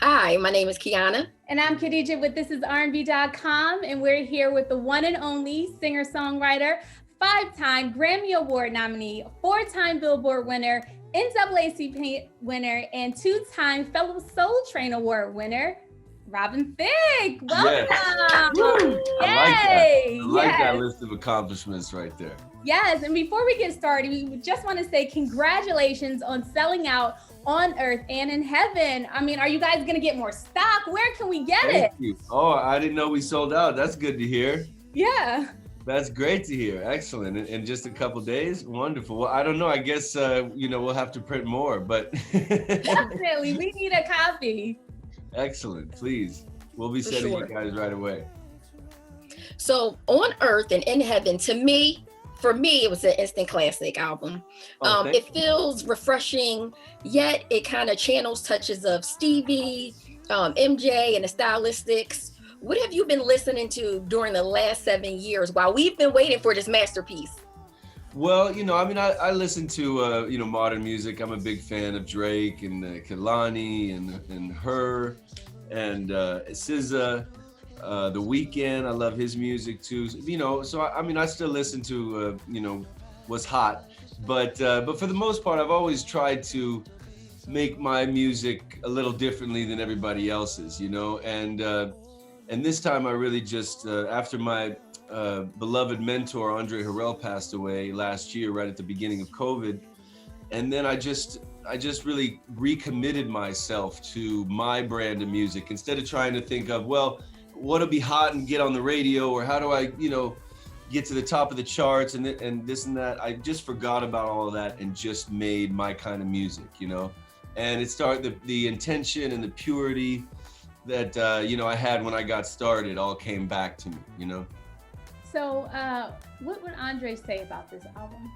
Hi, my name is Kiana. And I'm Khadija with ThisisRnb.com, and we're here with the one and only singer-songwriter, 5-time Grammy Award nominee, 4-time Billboard winner, NAACP winner, and 2-time Fellow Soul Train Award winner, Robin Thicke. Welcome. Yes. I like that list of accomplishments right there. Yes, and before we get started, we just want to say congratulations on selling out on earth and in heaven. I mean, are you guys gonna get more stock? Where can we get it? Thank you. Oh, I didn't know we sold out. That's good to hear. Yeah. That's great to hear. Excellent. In just a couple days? Wonderful. Well, I don't know. I guess, we'll have to print more, but. Definitely, we need a copy. Excellent, please. We'll be sending you guys right away. So On Earth and in Heaven, for me, it was an instant classic album. It feels refreshing, yet it kind of channels touches of Stevie, MJ, and the Stylistics. What have you been listening to during the last 7 years while we've been waiting for this masterpiece? Well, I listen to, modern music. I'm a big fan of Drake and Kehlani and Her and SZA. The Weeknd, I love his music too. So I still listen to what's hot, but for the most part, I've always tried to make my music a little differently than everybody else's, and this time I really just after my beloved mentor Andre Harrell passed away last year, right at the beginning of COVID, and then I just really recommitted myself to my brand of music instead of trying to think of, well, what'll be hot and get on the radio, or how do I, get to the top of the charts and this and that. I just forgot about all of that and just made my kind of music, and it started, the intention and the purity that, I had when I got started all came back to me, So what would Andre say about this album?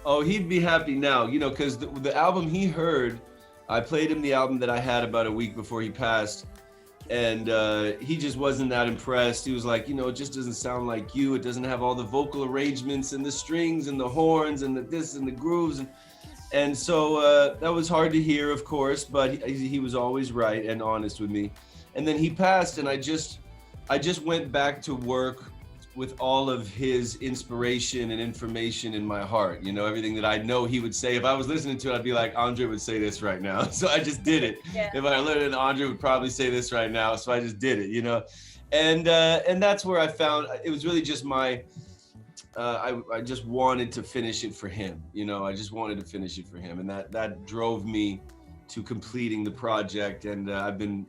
Oh, he'd be happy now, because the album he heard, I played him the album that I had about a week before he passed. And he just wasn't that impressed. He was like, it just doesn't sound like you. It doesn't have all the vocal arrangements and the strings and the horns and the this and the grooves. And so that was hard to hear, of course, but he was always right and honest with me. And then he passed, and I just went back to work with all of his inspiration and information in my heart, everything that I know he would say. If I was listening to it, I'd be like, Andre would say this right now. So I just did it. Yeah. If I learned it, Andre would probably say this right now. So I just did it, And that's where I found, it was really just my, I just wanted to finish it for him. I just wanted to finish it for him. And that drove me to completing the project. And I've been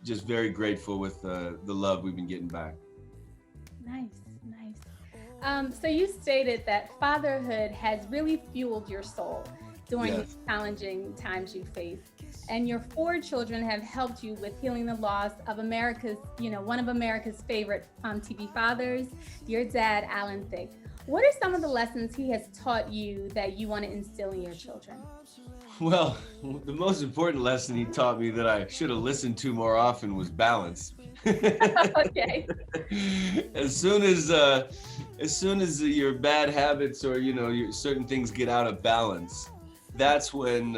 just very grateful with the love we've been getting back. Nice. So you stated that fatherhood has really fueled your soul during the challenging times you faced, and your 4 children have helped you with healing the loss of America's, one of America's favorite TV fathers, your dad, Alan Thicke. What are some of the lessons he has taught you that you want to instill in your children? Well, the most important lesson he taught me that I should have listened to more often was balance. Okay. As soon as your bad habits or your certain things get out of balance, that's when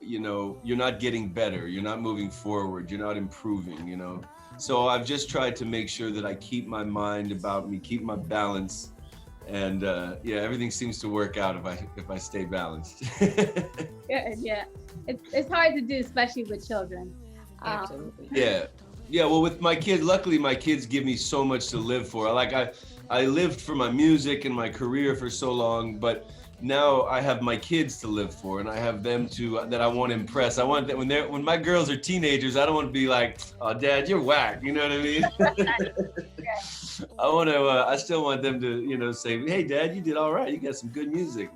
you're not getting better, you're not moving forward, you're not improving. So I've just tried to make sure that I keep my mind about me, keep my balance, and everything seems to work out if I stay balanced. Yeah, it's hard to do, especially with children. Absolutely. Yeah, well, with my kids, luckily my kids give me so much to live for. I lived for my music and my career for so long, but now I have my kids to live for, and I have them that I want to impress. I want that when my girls are teenagers, I don't want to be like, "Oh, Dad, you're whack." You know what I mean? I still want them to, say, "Hey, Dad, you did all right. You got some good music."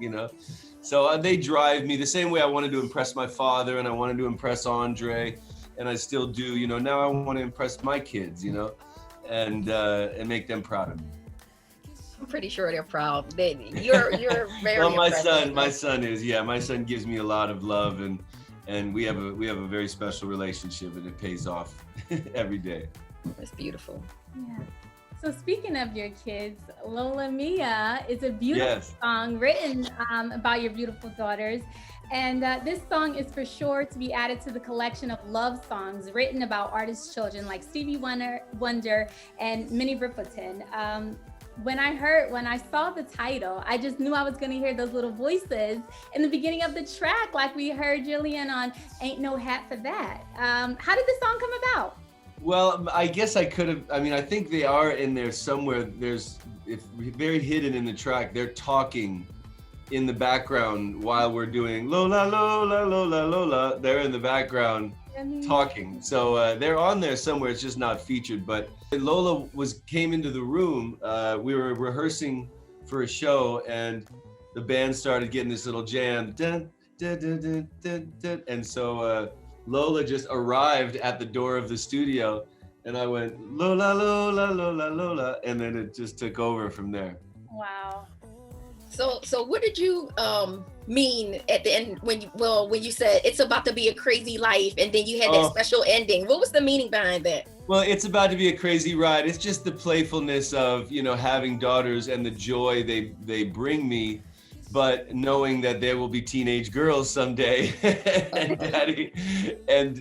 So they drive me the same way I wanted to impress my father, and I wanted to impress Andre. And I still do, now I want to impress my kids, and make them proud of me. I'm pretty sure they're proud. You're very well, my impressive. son gives me a lot of love, and we have a very special relationship, and it pays off every day. It's beautiful. Yeah. So speaking of your kids, Lola Mia is a beautiful Yes. song written about your beautiful daughters. And this song is for sure to be added to the collection of love songs written about artists' children like Stevie Wonder and Minnie Riperton. When I saw the title, I just knew I was going to hear those little voices in the beginning of the track, like we heard Jillian on Ain't No Hat for That. How did this song come about? Well, I guess I could have, I mean, I think they are in there somewhere. It's very hidden in the track. They're talking in the background while we're doing Lola, Lola, Lola, Lola. They're in the background talking. So they're on there somewhere. It's just not featured. But Lola came into the room. We were rehearsing for a show, and the band started getting this little jam. Dun, dun, dun, dun, dun, dun. And so Lola just arrived at the door of the studio, and I went Lola, Lola, Lola, Lola, and then it just took over from there. Wow. So what did you mean at the end when you said it's about to be a crazy life, and then you had that special ending? What was the meaning behind that? Well, it's about to be a crazy ride. It's just the playfulness of, having daughters and the joy they bring me, but knowing that there will be teenage girls someday, and daddy, and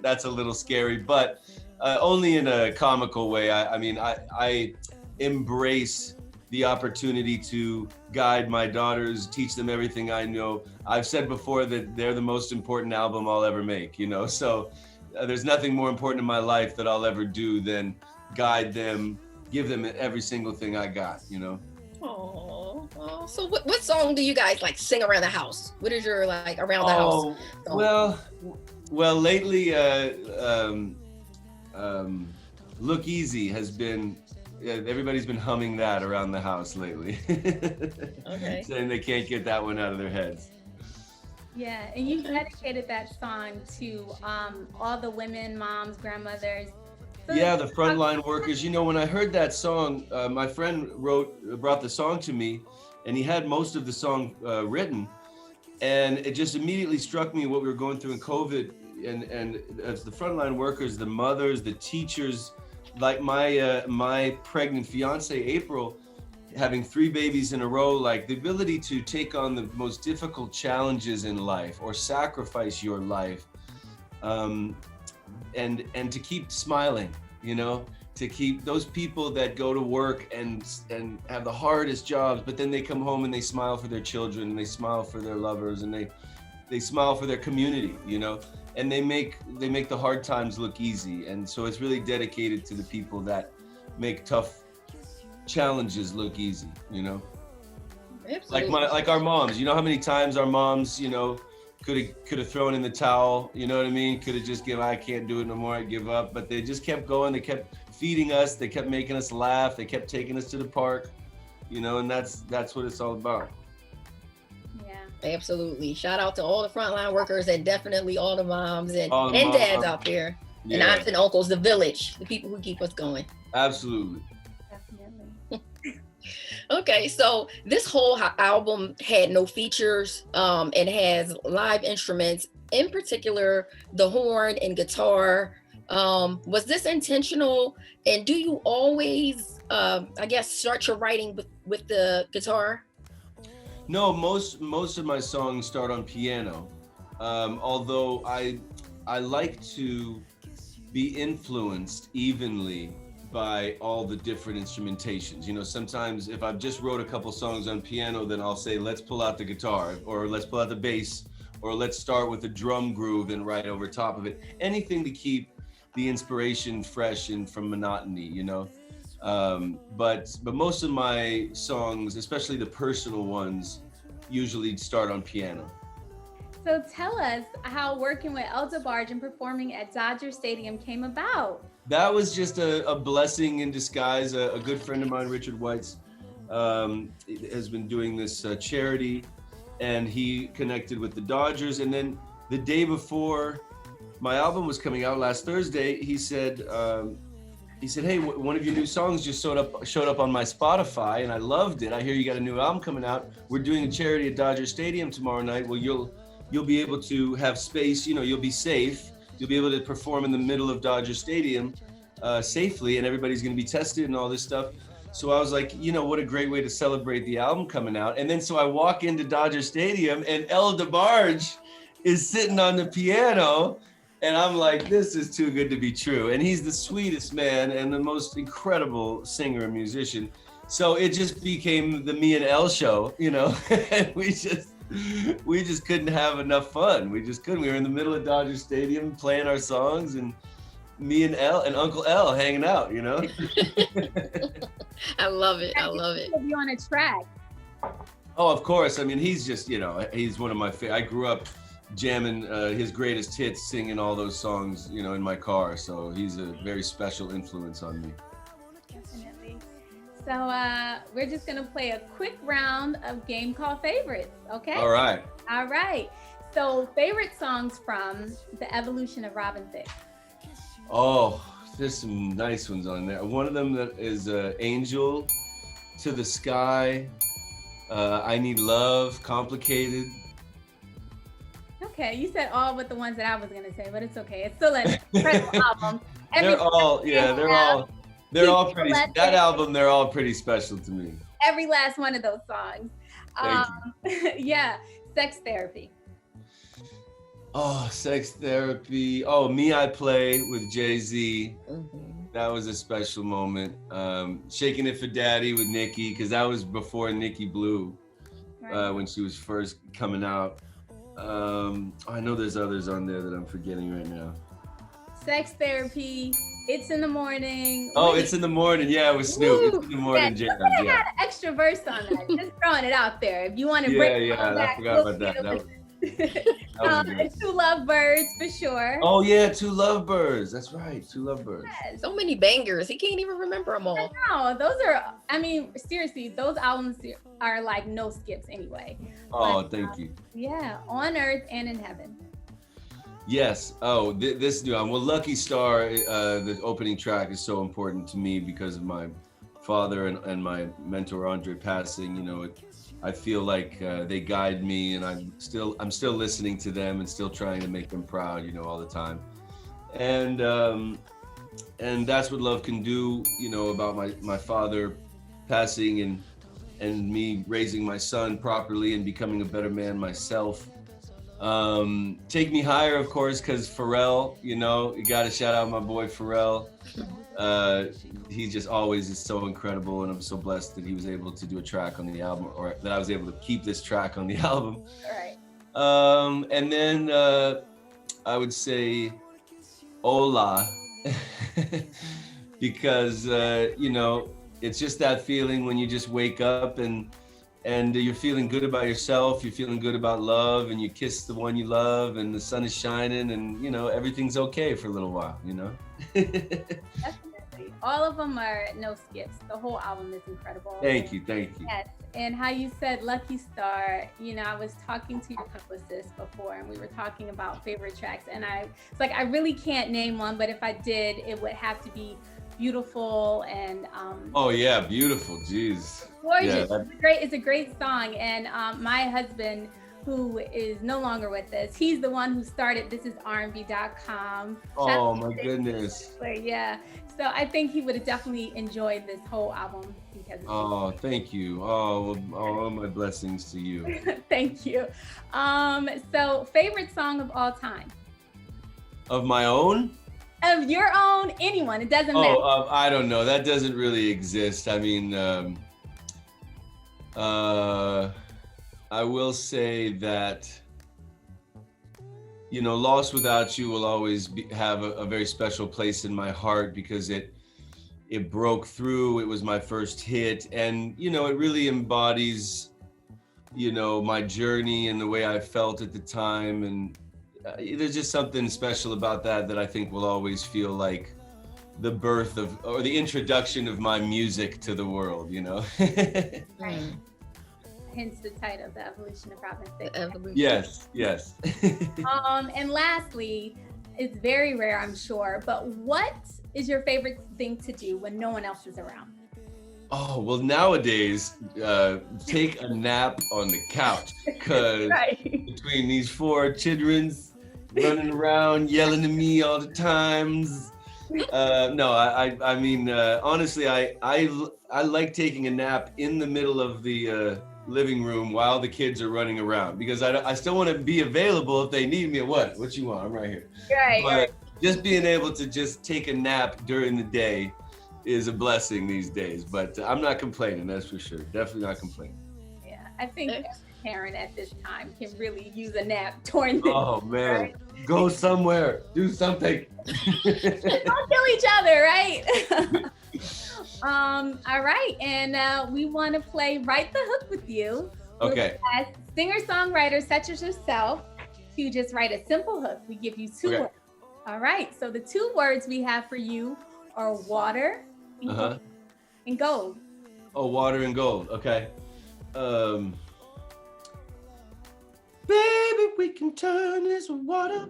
that's a little scary, but only in a comical way. I embrace the opportunity to guide my daughters, teach them everything I know. I've said before that they're the most important album I'll ever make, so there's nothing more important in my life that I'll ever do than guide them, give them every single thing I got, Oh, so what song do you guys like sing around the house? What is your like around the house song? Well, lately, Look Easy has been, everybody's been humming that around the house lately. Okay. Saying they can't get that one out of their heads. Yeah, and you dedicated that song to all the women, moms, grandmothers. So yeah, the frontline workers. When I heard that song, my friend brought the song to me, and he had most of the song written, and it just immediately struck me what we were going through in COVID, and as the frontline workers, the mothers, the teachers, like my pregnant fiance April, having 3 babies in a row, like the ability to take on the most difficult challenges in life or sacrifice your life, and to keep smiling, to keep those people that go to work and have the hardest jobs, but then they come home and they smile for their children, and they smile for their lovers, and they smile for their community, and they make the hard times look easy. And so it's really dedicated to the people that make tough challenges look easy, Absolutely. like our moms. How many times our moms, could have thrown in the towel, you know what I mean? Could have just given, I can't do it no more, I give up. But they just kept going. They kept feeding us. They kept making us laugh. They kept taking us to the park, and that's what it's all about. Yeah. Absolutely. Shout out to all the frontline workers, and definitely all the moms and moms. dads out there, and aunts and uncles, the village, the people who keep us going. Absolutely. Okay, so this whole album had no features, and has live instruments, in particular the horn and guitar. Was this intentional? And do you always, start your writing with the guitar? No, most of my songs start on piano. Although I like to be influenced evenly by all the different instrumentations. Sometimes if I've just wrote a couple songs on piano, then I'll say, let's pull out the guitar, or let's pull out the bass, or let's start with a drum groove and write over top of it. Anything to keep the inspiration fresh and from monotony, But most of my songs, especially the personal ones, usually start on piano. So tell us how working with El DeBarge and performing at Dodger Stadium came about. That was just a blessing in disguise. A good friend of mine, Richard Weitz, has been doing this charity, and he connected with the Dodgers. And then the day before my album was coming out last Thursday, he said, hey, one of your new songs just showed up on my Spotify, and I loved it. I hear you got a new album coming out. We're doing a charity at Dodger Stadium tomorrow night. Well, you'll be able to have space, you'll be safe. You'll be able to perform in the middle of Dodger Stadium. safely, and everybody's going to be tested and all this stuff. So I was like, you know, what a great way to celebrate the album coming out. And then so I walk into Dodger Stadium and El DeBarge is sitting on the piano, and I'm like, this is too good to be true. And he's the sweetest man and the most incredible singer and musician. So it just became the me and El show, you know, and we just couldn't have enough fun. We just couldn't. We were in the middle of Dodger Stadium playing our songs, and me and El and Uncle El hanging out, you know. I love it. I love it. You on a track. Oh, of course. I mean, he's just, you know, he's one of my favorite. I grew up jamming his greatest hits, singing all those songs, you know, in my car. So he's a very special influence on me. Definitely. So we're just gonna play a quick round of game called Favorites. Okay. All right. All right. So favorite songs from the evolution of Robin Thicke. Oh, there's some nice ones on there. One of them that is Angel, To the Sky, I Need Love, Complicated. Okay, you said all but the ones that I was gonna say, but it's okay. It's still an incredible album. They're all pretty. That album, they're all pretty special to me. Every last one of those songs. Thank you. Yeah, Sex Therapy. Oh, Sex Therapy. Oh, Me I Play with Jay-Z. Mm-hmm. That was a special moment. Shaking It for Daddy with Nicki, because that was before Nicki blew, Right. when she was first coming out. I know there's others on there that I'm forgetting right now. Sex Therapy. It's in the Morning. Oh, It's in the Morning. Yeah, with Snoop. It's in the morning jam. I had Yeah. an extra verse on that. Just throwing it out there. If you want to Yeah, break it yeah. all I back, forgot about that. That was a good one. Two Lovebirds for sure. Oh yeah, Two Lovebirds. That's right, Two Lovebirds. Yes. So many bangers. He can't even remember them all. No, those are, I mean, seriously, those albums are like no skips anyway. Oh, But, thank you. Yeah, On Earth and in Heaven. Yes. Oh, this new album. Well, Lucky Star, the opening track is so important to me because of my father and my mentor Andre passing. You know, I feel like they guide me, and I'm still listening to them and still trying to make them proud. You know, all the time. And that's what Love Can Do. You know, about my father passing and me raising my son properly and becoming a better man myself. Take Me Higher, of course, because Pharrell, you know, you got to shout out my boy Pharrell. He just always is so incredible, and I'm so blessed that he was able to do a track on the album, or that I was able to keep this track on the album. All right. And then I would say Hola, because, you know, it's just that feeling when you just wake up and you're feeling good about yourself, you're feeling good about love, and you kiss the one you love, and the sun is shining, and, you know, everything's okay for a little while, you know? Definitely. All of them are no skips. The whole album is incredible. Thank you. Yes. And how you said Lucky Star, you know, I was talking to your publicist before, and we were talking about favorite tracks, and it's like, I really can't name one, but if I did, it would have to be Beautiful and Oh yeah, Beautiful, jeez. Gorgeous. Yeah, It's a great song. And my husband, who is no longer with us, he's the one who started ThisisRnb.com. Oh my goodness. Yeah. So I think he would have definitely enjoyed this whole album because Oh, thank you. Oh, all my blessings to you. Thank you. So favorite song of all time? Of my own? Of your own, anyone, it doesn't matter. I don't know. That doesn't really exist. I mean, I will say that, you know, Lost Without You will always have a very special place in my heart because it broke through. It was my first hit, and, you know, it really embodies, you know, my journey and the way I felt at the time. And there's just something special about that I think will always feel like the birth of, or the introduction of my music to the world, you know? Right. Hence the title, The Evolution of Robin Thicke. Yes. And lastly, it's very rare, I'm sure, but what is your favorite thing to do when no one else is around? Oh, well, nowadays, take a nap on the couch, because between these 4 children running around, yelling at me all the times, No, I mean, honestly, I like taking a nap in the middle of the living room while the kids are running around, because I still want to be available if they need me. What you want? I'm right here. Right, But right. just being able to just take a nap during the day is a blessing these days. But I'm not complaining, that's for sure. Definitely not complaining. Yeah, I think every parent at this time can really use a nap during the Oh man, right? Go somewhere, do something. Don't kill each other, right? All right, and we want to play Write the Hook with you. Okay. As singer-songwriter such as yourself, to just write a simple hook. We give you two words. All right, so the 2 words we have for you are water and gold. Oh, water and gold. Okay. Baby, we can turn this water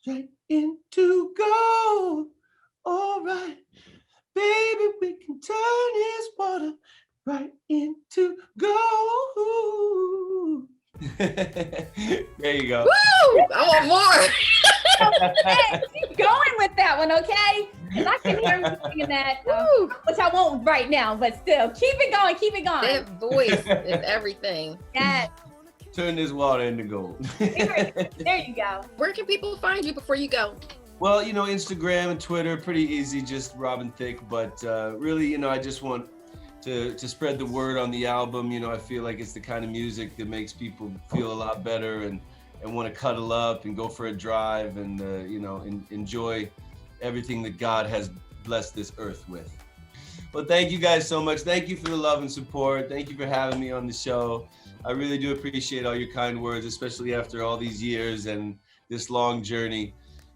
right into gold. All right. Baby, we can turn this water right into gold. There you go. Woo! I want more. Hey, keep going with that one, okay? Because I can hear you singing that, which I won't right now, but still, keep it going, keep it going. That voice is everything. Yes. Turn this water into gold. There you go. Where can people find you before you go? Well, Instagram and Twitter, pretty easy, just Robin Thicke. But really, I just want to spread the word on the album. I feel like it's the kind of music that makes people feel a lot better and want to cuddle up and go for a drive and, enjoy everything that God has blessed this earth with. Well, thank you guys so much. Thank you for the love and support. Thank you for having me on the show. I really do appreciate all your kind words, especially after all these years and this long journey.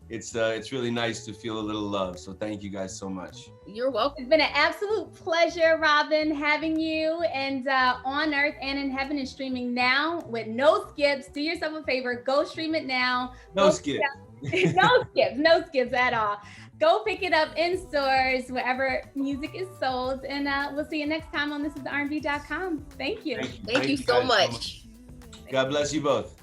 It's really nice to feel a little love. So thank you guys so much. You're welcome. It's been an absolute pleasure, Robin, having you. And On Earth and in Heaven is streaming now with no skips. Do yourself a favor, go stream it now. No skips. No skips at all. Go pick it up in stores, wherever music is sold. And we'll see you next time on ThisisRnb.com. Thank you. Thank you so much. God bless you both.